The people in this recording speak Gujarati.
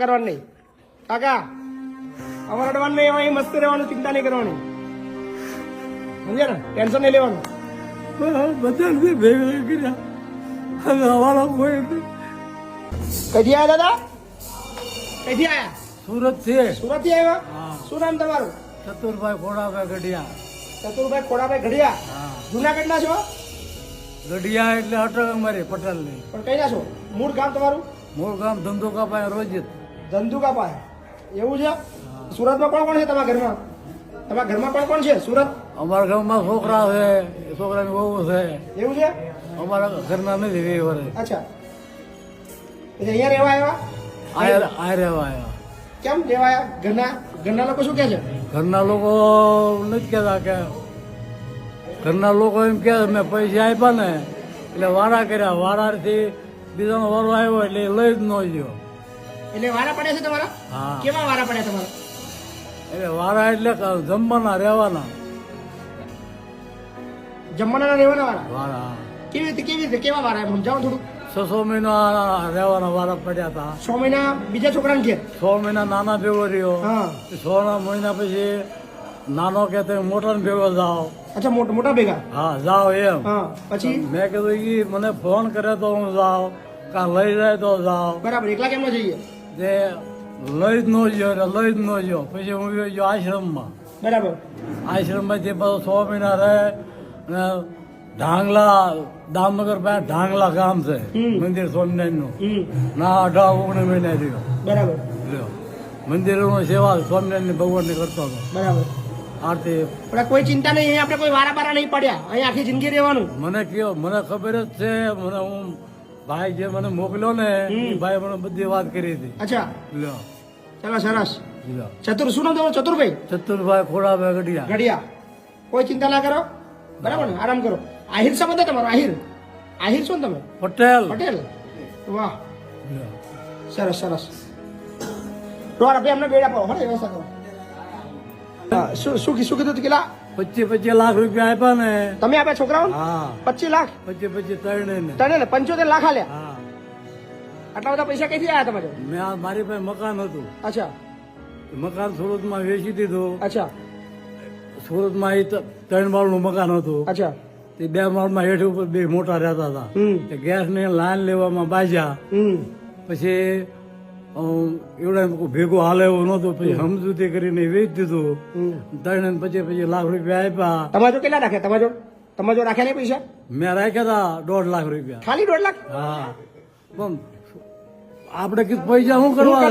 કરવાની નહીં કાકા, અમારે અડવાનું નહીં, અહીં મસ્ત રહેવાનું, ચિંતા નહીં કરવાની, સમજ્યા ને? ટેન્શન નહીં લેવાનું. બધા ભેગા કર્યા હવે અમારા કોઈ નથી. કઈથી આવ્યા દાદા? કઈથી આવ્યા? સુરત છે. સુરત થી આવ્યા? હા. શું નામ તમારું? ચતુરભાઈ ખોડાભાઈ ગઢિયા. ચતુરભાઈ ખોડાભાઈ ઘડિયા. હા. જુનાગઢ ના છો? ગઢિયા એટલે અટક અમારી પટેલની. પણ કઈ ના છો? મૂળ ગામ તમારું? મૂળ ગામ ધંધુકા પાસે રોજિત. ધંધુકા પાસે. એવું છે? સુરતમાં કોણ કોણ છે તમારા ઘરમાં? તમારા ઘરમાં કોણ કોણ છે સુરત? અમારા ગામમાં છોકરા છે, છોકરાની વહુ છે. એવું છે? અમારા ઘરના નથી વે વરે. અચ્છા, એટલે અહીંયા રહેવા આવ્યા? આ રહેવા આવ્યા. કેમ રહેવા આવ્યા? ઘરના લોકો શું કહે છે? ઘરના લોકો નથી કહેતા કે ઘરના લોકો એમ કે મેં પૈસા આપ્યા ને એટલે વારા કર્યા, વારાથી બીજાનો વારો આવ્યો એટલે લઈ જ ન ગયો. એટલે વારા પડ્યા છે તમારા? હા. કેવા વારા પડ્યા તમારા? એટલે વારા એટલે જમવાના રહેવાના જમવાના રહેવાના વારા? વારા કેવી રીતે કેવા વારા? એમ સમજાવો થોડું. 6 મહિના રહેવાના વારા પડ્યા હતા. 6 મહિના બીજા છોકરાને ઘેર? 6 મહિના નાના ભેગો રહ્યો. હા. 6 મહિના પછી નાનો કે તે મોટા ભેગો જાઓ. અચ્છા, મોટા ભેગા? હા જાઓ એમ. હા. પછી? મેં કીધું ઈ મને ફોન કરે તો હું જાઉં, કાં લઈ જાય તો જાઉં. બરાબર. એકલા કેમ ન જઈએ? તે લઈ જ ન ગયો એટલે લઈ જ ન ગયો. પછી હું ગયો આશ્રમમાં. બરાબર. આશ્રમમાંથી પાછો 6 મહિના રહે અને ઢાંગલા દામનગર પાસે ઢાંગલા ગામ છે મંદિર સ્વામિનારાયણનું. ના 18-19 મહિના રહ્યો. બરાબર. લ્યો મંદિરોની સેવા સ્વામિનારાયણ ભગવાનની કરતો હતો. બરાબર. આરતી પણ કોઈ ચિંતા નહીં, આપણે કોઈ વારા બારા નહીં પડ્યા, અહીં આખી જિંદગી રહેવાનું. મને કયો, મને ખબર જ છે. મને હું ભાઈ જે મને મોકલ્યો ને એ ભાઈ મને બધી વાત કરી હતી. અચ્છા, લ્યો ચાલો સરસ. લ્યો શું નામ તમારું? ચતુરભાઈ ચતુરભાઈ ખોડાભાઈ ગઢિયા. ઘડિયા. કોઈ ચિંતા ના કરો, બરાબર ને? આરામ કરો. આહિર સંબંધ તમારો? આહિર છો ને તમે? પટેલ. પટેલ. વાહ, લ્યો. સરસ સરસ. ડોર આપણે અમને બેડા પાડો, હે વ્યવસ્થા કરો. હા, શું કીધું હતું? કેટલા? 25 લાખ રૂપિયા આપ્યા ને. તમે આપ્યા છોકરાઓને? હા 25 લાખ? 25 ત્રણે ને. તને ને 75 લાખ આલ્યા? હા આટલા બધા પૈસા ક્યાંથી આવ્યા તમારે? મારી પાસે મકાન હતું. અચ્છા મકાન સુરતમાં વેચી દીધું. અચ્છા સુરતમાં એ 3 માળનું મકાન હતું. અચ્છા. તે 2 માળમાં હેઠ ઉપર 2 મોટા રહેતા હતા. તે ગેસ ને લાઈન લેવામાં બાજ્યા. પછી એવડા ભેગું હાલે એવું નતું. પછી સમજૂતી કરીને વેચી દીધું. 3 ને 25 લાખ રૂપિયા આપ્યા. તમારે જો કેટલા રાખ્યા? તમારે જો રાખ્યા નહીં પૈસા? મેં રાખ્યા હતા 1.5 લાખ રૂપિયા. ખાલી 1.5 લાખ? હા પણ આપણે કીધું પૈસા શું કરવા?